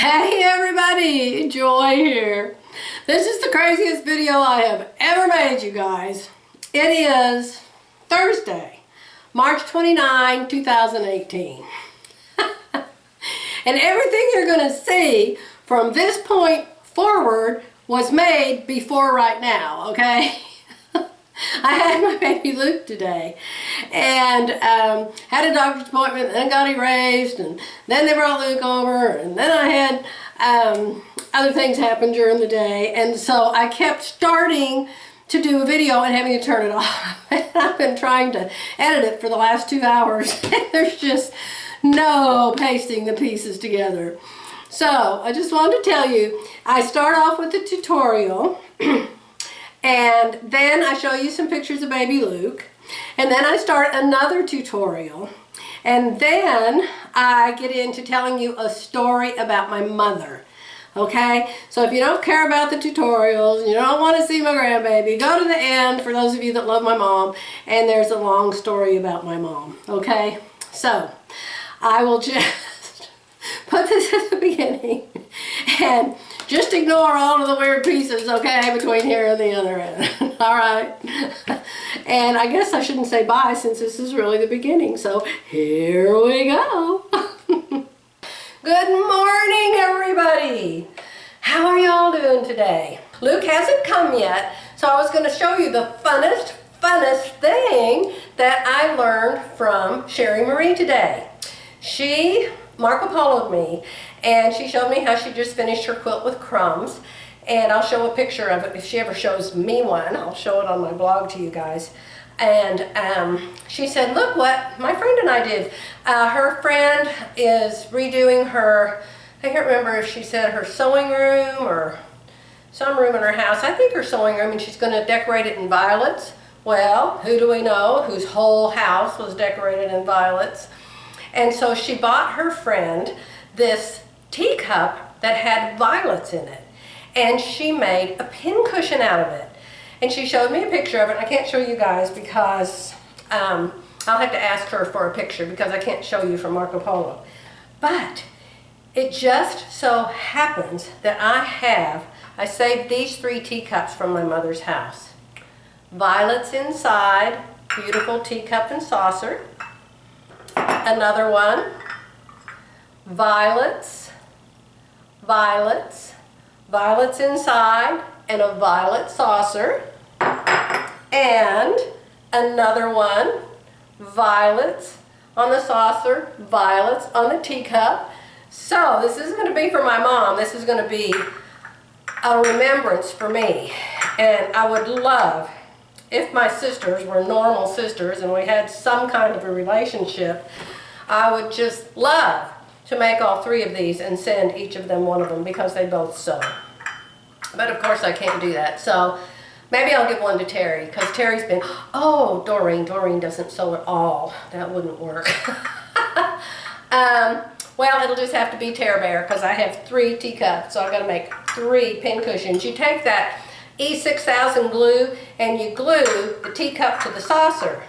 Hey everybody, Joy here. This is the craziest video I have ever made, you guys. It is Thursday, March 29, 2018. And everything you're going to see from this point forward was made before right now, okay? I had my baby Luke today and had a doctor's appointment, and then got erased, and then they brought Luke over, and then I had other things happen during the day, and so I kept starting to do a video and having to turn it off. I've been trying to edit it for the last 2 hours, and there's just no pasting the pieces together. So I just wanted to tell you, I start off with the tutorial. And then I show you some pictures of baby Luke. And then I start another tutorial. And then I get into telling you a story about my mother. Okay? So if you don't care about the tutorials, you don't want to see my grandbaby, go to the end for those of you that love my mom. And there's a long story about my mom. Okay? So I will just put this at the beginning. And just ignore all of the weird pieces, okay, between here and the other end. All right? And I guess I shouldn't say bye since this is really the beginning. So here we go. Good morning, everybody. How are y'all doing today? Luke hasn't come yet, so I was going to show you the funnest thing that I learned from Sherry Marie today. She Marco Polo'd me, and she showed me how she just finished her quilt with crumbs, and I'll show a picture of it if she ever shows me one. I'll show it on my blog to you guys. And she said, look what my friend and I did. Her friend is redoing her, I can't remember if she said her sewing room or some room in her house. I think her sewing room, and she's going to decorate it in violets. Well, who do we know whose whole house was decorated in violets? And so she bought her friend this teacup that had violets in it. And she made a pincushion out of it. And she showed me a picture of it. I can't show you guys because I'll have to ask her for a picture because I can't show you from Marco Polo. But it just so happens that I saved these 3 teacups from my mother's house. Violets inside, beautiful teacup and saucer. Another one, violets inside, and a violet saucer. And another one, violets on the saucer, violets on the teacup. So this is going to be for my mom. This is going to be a remembrance for me. And I would love, if my sisters were normal sisters and we had some kind of a relationship, I would just love to make all 3 of these and send each of them one of them because they both sew. But of course I can't do that. So maybe I'll give one to Terry because Terry's been, oh, Doreen doesn't sew at all. That wouldn't work. Well, it'll just have to be Tear Bear because I have 3 teacups, so I've got to make 3 pin cushions. You take that E6000 glue and you glue the teacup to the saucer.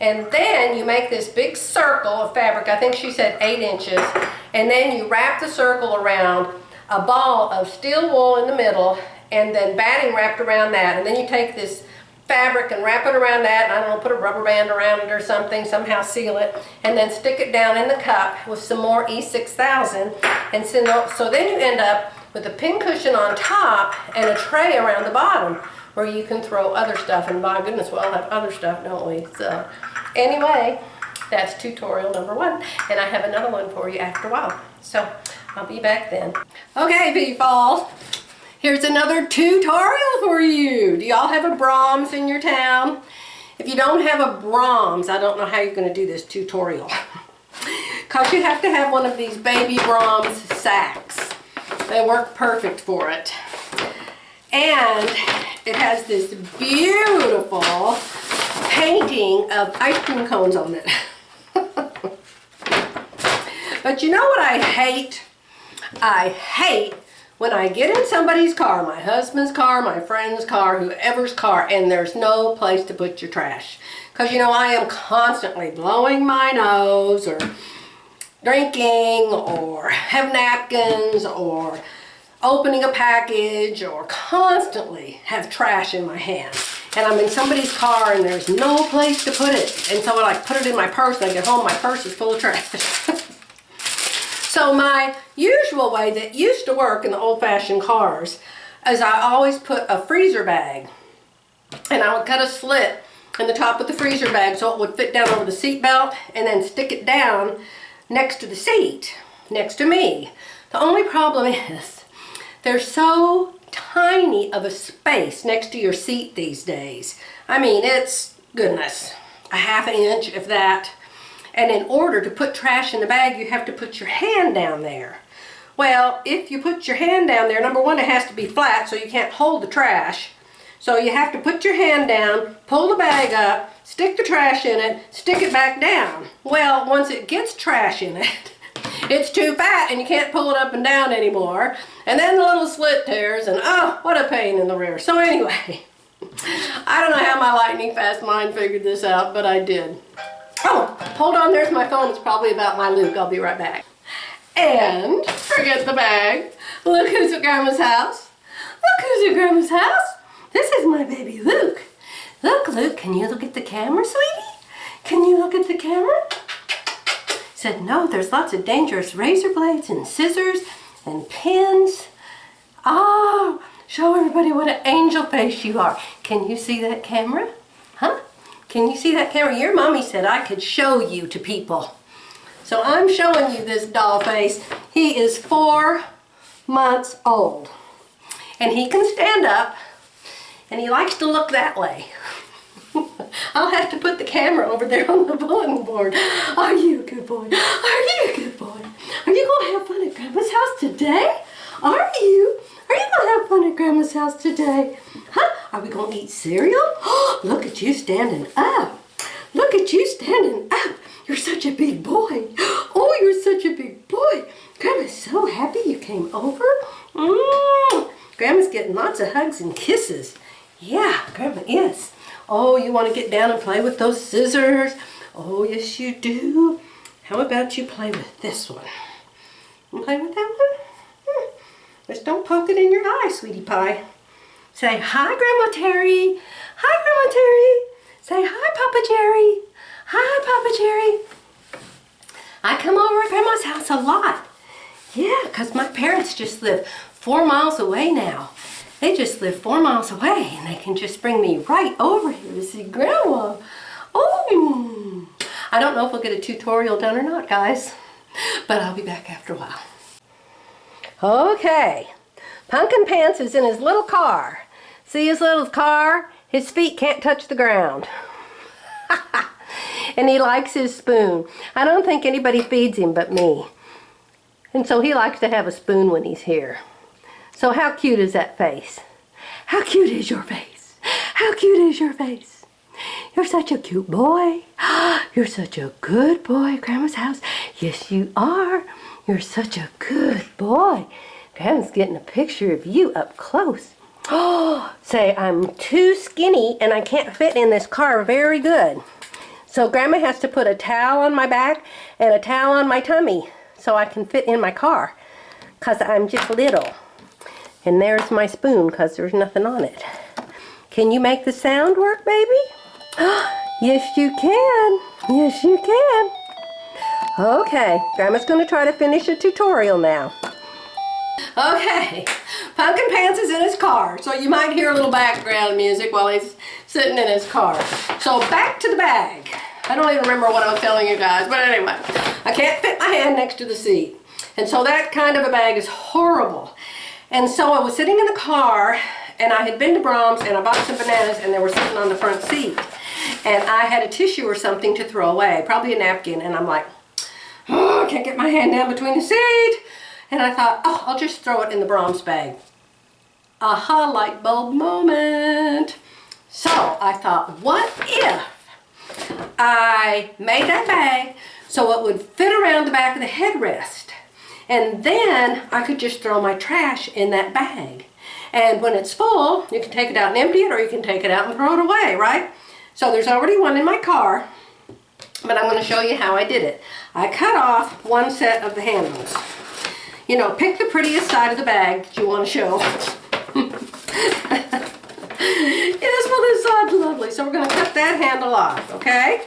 And then you make this big circle of fabric, I think she said 8 inches, and then you wrap the circle around a ball of steel wool in the middle, and then batting wrapped around that. And then you take this fabric and wrap it around that, and I don't know, put a rubber band around it or something, somehow seal it, and then stick it down in the cup with some more E6000, and so then you end up with a pin cushion on top and a tray around the bottom where you can throw other stuff. And my goodness, we all have other stuff, don't we? So anyway, that's tutorial number 1. And I have another one for you after a while. So I'll be back then. Okay, people. Here's another tutorial for you. Do y'all have a Brahms in your town? If you don't have a Brahms, I don't know how you're going to do this tutorial. Because you have to have one of these baby Brahms sacks. They work perfect for it. And it has this beautiful painting of ice cream cones on it. But you know what I hate? I hate when I get in somebody's car, my husband's car, my friend's car, whoever's car, and there's no place to put your trash. Because, you know, I am constantly blowing my nose or drinking or have napkins or opening a package or constantly have trash in my hand. And I'm in somebody's car and there's no place to put it. And so I like put it in my purse and I get home, my purse is full of trash. So my usual way that used to work in the old-fashioned cars is I always put a freezer bag, and I would cut a slit in the top of the freezer bag so it would fit down over the seat belt, and then stick it down next to the seat, next to me. The only problem is there's so tiny of a space next to your seat these days. I mean, it's, goodness, a ½ inch, if that. And in order to put trash in the bag, you have to put your hand down there. Well, if you put your hand down there, number one, it has to be flat so you can't hold the trash. So you have to put your hand down, pull the bag up, stick the trash in it, stick it back down. Well, once it gets trash in it, it's too fat and you can't pull it up and down anymore. And then the little slit tears and oh, what a pain in the rear. So anyway, I don't know how my lightning fast mind figured this out, but I did. Oh, hold on, there's my phone. It's probably about my Luke. I'll be right back. And forget the bag. Look who's at Grandma's house. Look who's at Grandma's house. This is my baby Luke. Look, Luke, can you look at the camera, sweetie? Can you look at the camera? Said, no, there's lots of dangerous razor blades and scissors and pins. Oh, show everybody what an angel face you are. Can you see that camera? Huh? Can you see that camera? Your mommy said I could show you to people. So I'm showing you this doll face. He is 4 months old. And he can stand up. And he likes to look that way. I'll have to put the camera over there on the bulletin board. Are you a good boy? Are you a good boy? Are you going to have fun at Grandma's house today? Are you? Are you going to have fun at Grandma's house today? Huh? Are we going to eat cereal? Look at you standing up. Look at you standing up. You're such a big boy. Oh, you're such a big boy. Grandma's so happy you came over. Grandma's getting lots of hugs and kisses. Yeah, Grandma is. Oh, you want to get down and play with those scissors? Oh, yes you do. How about you play with this one? You play with that one? Just don't poke it in your eye, sweetie pie. Say, hi, Grandma Terry. Hi, Grandma Terry. Say, hi, Papa Jerry. Hi, Papa Jerry. I come over at Grandma's house a lot. Yeah, because my parents just live 4 miles away now. They just live 4 miles away, and they can just bring me right over here to see Grandma. Oh, I don't know if we'll get a tutorial done or not, guys, but I'll be back after a while. Okay, Pumpkin Pants is in his little car. See his little car? His feet can't touch the ground. And he likes his spoon. I don't think anybody feeds him but me. And so he likes to have a spoon when he's here. So how cute is that face? How cute is your face? How cute is your face? You're such a cute boy. You're such a good boy, Grandma's house. Yes, you are. You're such a good boy. Grandma's getting a picture of you up close. Oh, say, I'm too skinny and I can't fit in this car very good. So Grandma has to put a towel on my back and a towel on my tummy so I can fit in my car, because I'm just little. And there's my spoon because there's nothing on it. Can you make the sound work, baby? Yes, you can. Yes, you can. Okay, Grandma's going to try to finish a tutorial now. Okay, Pumpkin Pants is in his car, so you might hear a little background music while he's sitting in his car. So back to the bag. I don't even remember what I was telling you guys, but anyway, I can't fit my hand next to the seat. And so that kind of a bag is horrible. And so I was sitting in the car, and I had been to Brahms, and I bought some bananas, and they were sitting on the front seat. And I had a tissue or something to throw away, probably a napkin, and I'm like, oh, I can't get my hand down between the seat. And I thought, oh, I'll just throw it in the Brahms bag. Aha, light bulb moment. So I thought, what if I made that bag so it would fit around the back of the headrest? And then I could just throw my trash in that bag. And when it's full, you can take it out and empty it, or you can take it out and throw it away, right? So there's already one in my car, but I'm going to show you how I did it. I cut off one set of the handles. You know, pick the prettiest side of the bag that you want to show. Yes, well, this side's lovely. So we're going to cut that handle off, okay?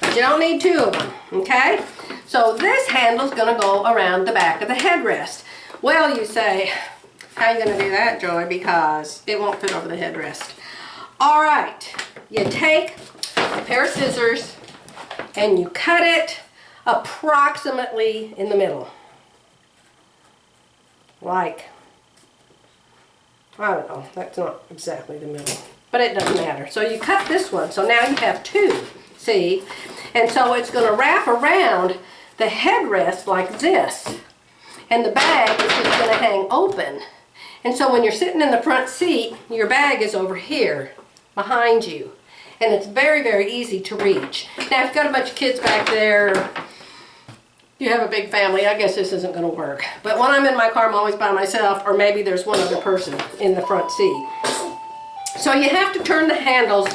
But you don't need two of them, okay? So this handle's going to go around the back of the headrest. Well, you say, how are you going to do that, Joy? Because it won't fit over the headrest. All right, you take a pair of scissors and you cut it approximately in the middle. Like, I don't know, that's not exactly the middle, but it doesn't matter. So you cut this one, so now you have two, see? And so it's going to wrap around the headrest like this. And the bag is just going to hang open. And so when you're sitting in the front seat, your bag is over here, behind you. And it's very, very easy to reach. Now, if you've got a bunch of kids back there, you have a big family, I guess this isn't going to work. But when I'm in my car, I'm always by myself, or maybe there's one other person in the front seat. So you have to turn the handles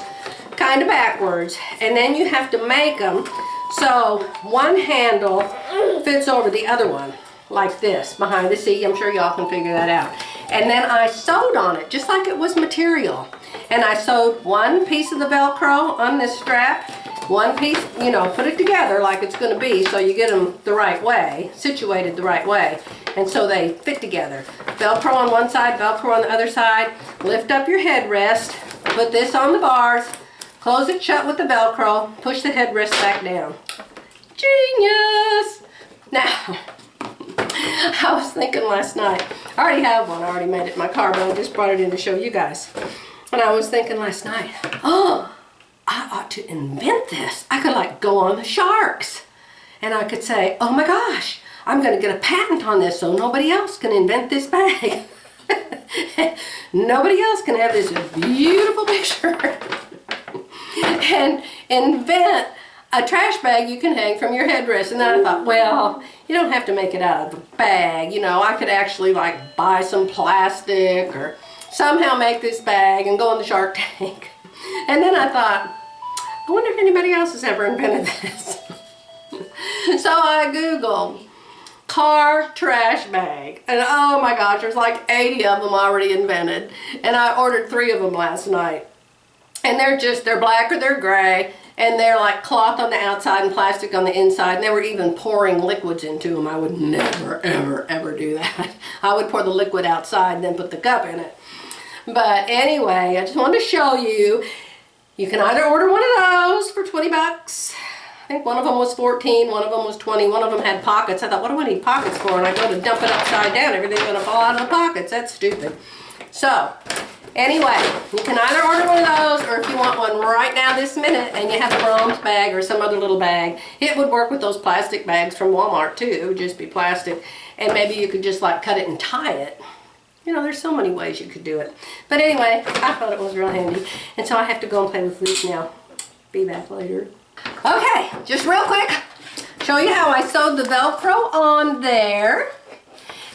kind of backwards, and then you have to make them so one handle fits over the other one, like this, behind the seat. I'm sure y'all can figure that out. And then I sewed on it, just like it was material. And I sewed one piece of the Velcro on this strap, one piece, you know, put it together like it's going to be so you get them the right way, situated the right way, and so they fit together. Velcro on one side, Velcro on the other side. Lift up your headrest, put this on the bars, close it shut with the Velcro, push the headrest back down. Genius! Now, I was thinking last night, I already have one, I already made it in my car, but I just brought it in to show you guys. And I was thinking last night, oh, I ought to invent this. I could like go on the sharks. And I could say, oh my gosh, I'm going to get a patent on this so nobody else can invent this bag. Nobody else can have this beautiful picture. And invent a trash bag you can hang from your headrest. And then I thought, well, you don't have to make it out of a bag. You know, I could actually like buy some plastic or somehow make this bag and go on the Shark Tank. And then I thought, I wonder if anybody else has ever invented this. So I Googled car trash bag. And oh my gosh, there's like 80 of them already invented. And I ordered 3 of them last night. And they're black or they're gray. And they're like cloth on the outside and plastic on the inside. And they were even pouring liquids into them. I would never, ever, ever do that. I would pour the liquid outside and then put the cup in it. But anyway, I just wanted to show you. You can either order one of those for 20 bucks. I think one of them was 14, one of them was 20, one of them had pockets. I thought, what do I need pockets for? And I go to dump it upside down. Everything's going to fall out of the pockets. That's stupid. So, anyway, you can either order one of those, or if you want one right now this minute and you have a Brahms bag or some other little bag, it would work with those plastic bags from Walmart too. It would just be plastic. And maybe you could just like cut it and tie it. You know, there's so many ways you could do it. But anyway, I thought it was real handy. And so I have to go and play with Luke now. Be back later. Okay, just real quick, show you how I sewed the Velcro on there.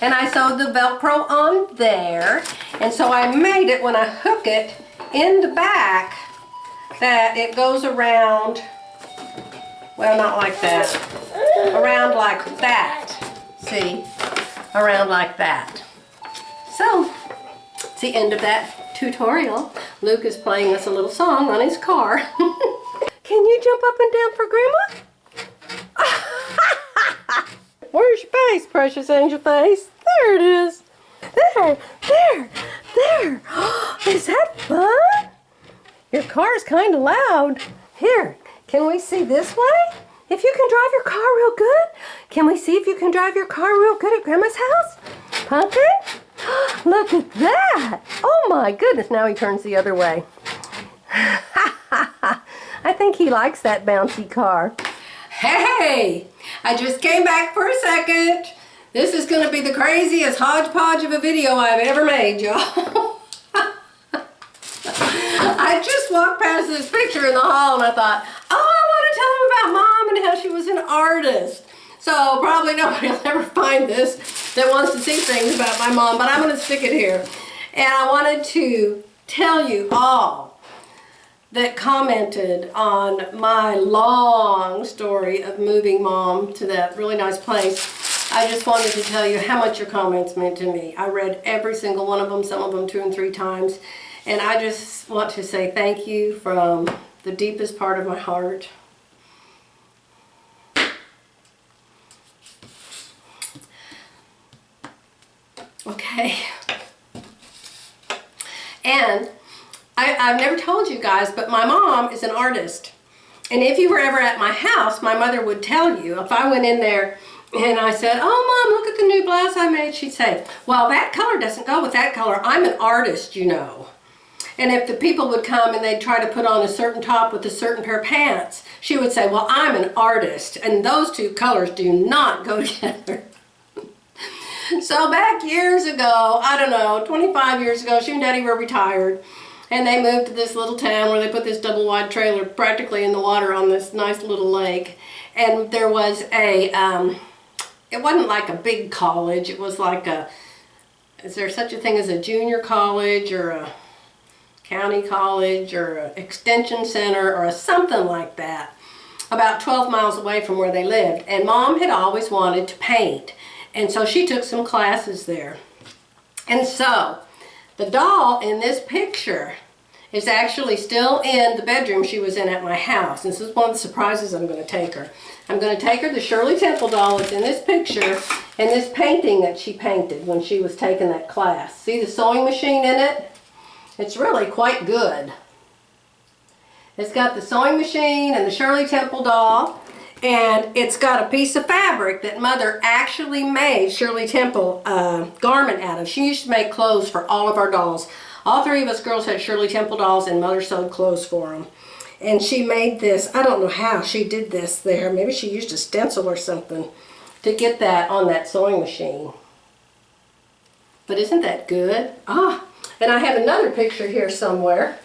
And I sewed the Velcro on there. And so I made it, when I hook it in the back, that it goes around, well, not like that, around like that. See? Around like that. So, it's the end of that tutorial. Luke is playing us a little song on his car. Can you jump up and down for Grandma? Where's your face, precious angel face? There it is. There. Is that fun? Your car's kind of loud. Here, can we see this way? If you can drive your car real good, can we see if you can drive your car real good at Grandma's house? Pumpkin? Look at that! Oh my goodness, now he turns the other way. I think he likes that bouncy car. Hey! I just came back for a second. This is going to be the craziest hodgepodge of a video I've ever made, y'all. I just walked past this picture in the hall and I thought, oh, I want to tell him about Mom and how she was an artist. So probably nobody will ever find this that wants to see things about my mom, but I'm going to stick it here. And I wanted to tell you all that commented on my long story of moving Mom to that really nice place. I just wanted to tell you how much your comments meant to me. I read every single one of them, some of them 2 and 3 times. And I just want to say thank you from the deepest part of my heart. Okay. And I've never told you guys, but my mom is an artist. And if you were ever at my house, my mother would tell you, if I went in there and I said, "Oh, Mom, look at the new blouse I made," she'd say, "Well, that color doesn't go with that color. I'm an artist, you know." And if the people would come and they'd try to put on a certain top with a certain pair of pants, she would say, "Well, I'm an artist, and those two colors do not go together." So back years ago, I don't know, 25 years ago, she and Daddy were retired. And they moved to this little town where they put this double wide trailer practically in the water on this nice little lake. And there was a, it wasn't like a big college. It was like a, is there such a thing as a junior college or a county college or an extension center or something like that, about 12 miles away from where they lived. And Mom had always wanted to paint. And so she took some classes there. And so the doll in this picture is actually still in the bedroom she was in at my house. This is one of the surprises I'm going to take her. I'm going to take her the Shirley Temple doll that's in this picture and this painting that she painted when she was taking that class. See the sewing machine in it? It's really quite good. It's got the sewing machine and the Shirley Temple doll. And it's got a piece of fabric that Mother actually made Shirley Temple a garment out of. She used to make clothes for all of our dolls. All 3 of us girls had Shirley Temple dolls, and Mother sewed clothes for them. And she made this, I don't know how she did this there. Maybe she used a stencil or something to get that on that sewing machine. But isn't that good? Ah, and I have another picture here somewhere.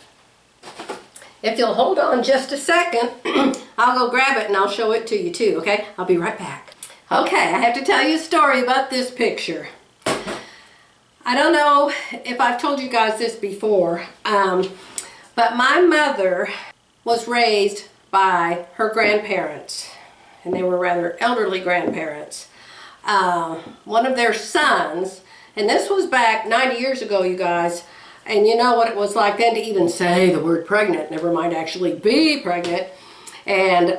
If you'll hold on just a second, I'll go grab it and I'll show it to you too, okay? I'll be right back. Okay, I have to tell you a story about this picture. I don't know if I've told you guys this before, but my mother was raised by her grandparents, and they were rather elderly grandparents. One of their sons, and this was back 90 years ago, you guys, and you know what it was like then to even say the word pregnant, never mind actually be pregnant. And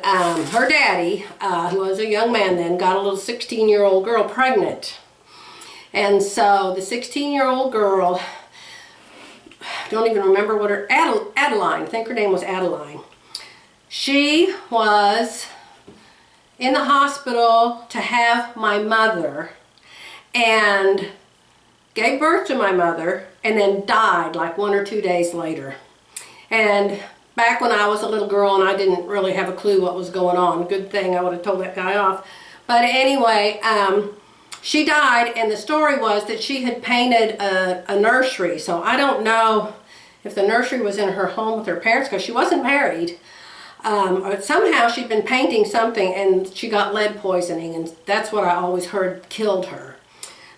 her daddy, who was a young man then, got a little 16-year-old girl pregnant. And so the 16-year-old girl, don't even remember what her, Adeline, I think her name was Adeline. She was in the hospital to have my mother and gave birth to my mother and then died like 1 or 2 days later. And back when I was a little girl and I didn't really have a clue what was going on, good thing I would have told that guy off. But anyway, she died, and the story was that she had painted a nursery. So I don't know if the nursery was in her home with her parents because she wasn't married. Or somehow she'd been painting something and she got lead poisoning, and that's what I always heard killed her.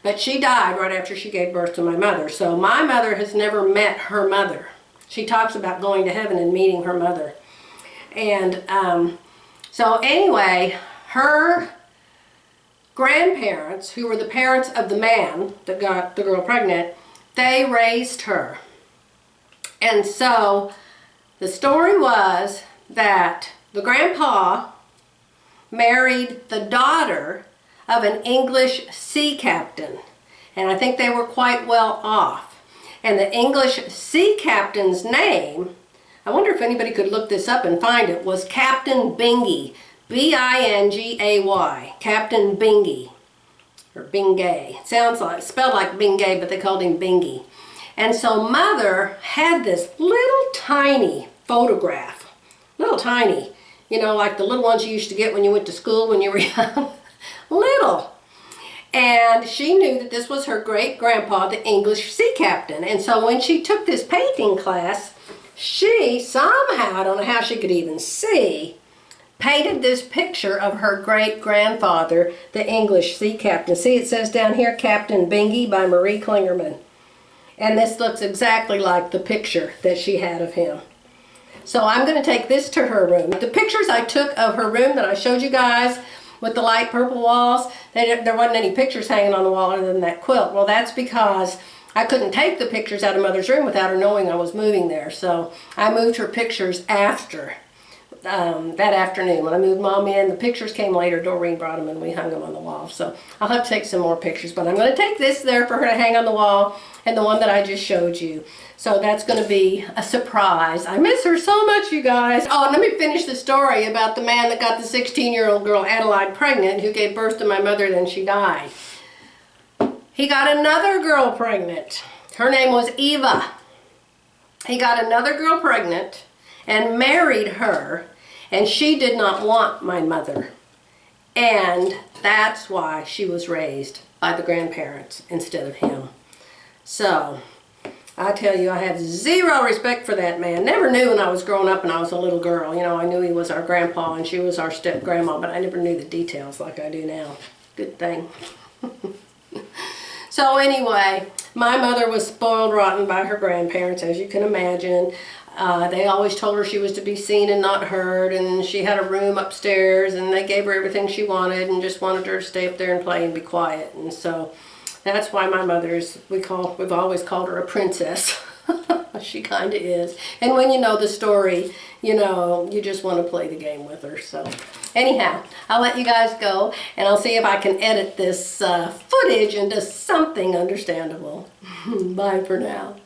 But she died right after she gave birth to my mother. So my mother has never met her mother. She talks about going to heaven and meeting her mother. And so anyway, her grandparents, who were the parents of the man that got the girl pregnant, they raised her. And so the story was that the grandpa married the daughter of an English sea captain, and I think they were quite well off. And the English sea captain's name, I wonder if anybody could look this up and find it, was Captain Bingay, B-I-N-G-A-Y, Captain Bingay, or Bingay. It sounds like, spelled like Bingay, but they called him Bingay. And so Mother had this little tiny photograph, little tiny, you know, like the little ones you used to get when you went to school when you were young. Little. And she knew that this was her great-grandpa, the English sea captain. And so when she took this painting class, she somehow, I don't know how she could even see, painted this picture of her great-grandfather, the English sea captain. See, it says down here, Captain Bingay by Marie Klingerman. And this looks exactly like the picture that she had of him. So I'm going to take this to her room. The pictures I took of her room that I showed you guys with the light purple walls, there wasn't any pictures hanging on the wall other than that quilt. Well, that's because I couldn't take the pictures out of Mother's room without her knowing I was moving there. So I moved her pictures after that afternoon. When I moved Mom in, the pictures came later. Doreen brought them and we hung them on the wall. So I'll have to take some more pictures, but I'm going to take this there for her to hang on the wall and the one that I just showed you. So that's going to be a surprise. I miss her so much, you guys. Oh, and let me finish the story about the man that got the 16-year-old girl Adelaide pregnant, who gave birth to my mother, then she died. He got another girl pregnant. Her name was Eva. He got another girl pregnant and married her, and she did not want my mother. And that's why she was raised by the grandparents instead of him. So, I tell you, I have zero respect for that man. Never knew when I was growing up and I was a little girl. You know, I knew he was our grandpa and she was our step-grandma, but I never knew the details like I do now. Good thing. So anyway, my mother was spoiled rotten by her grandparents, as you can imagine. They always told her she was to be seen and not heard, and she had a room upstairs, and they gave her everything she wanted and just wanted her to stay up there and play and be quiet. And so that's why my mother's, we've always called her a princess. She kind of is. And when you know the story, you know, you just want to play the game with her. So anyhow, I'll let you guys go, and I'll see if I can edit this footage into something understandable. Bye for now.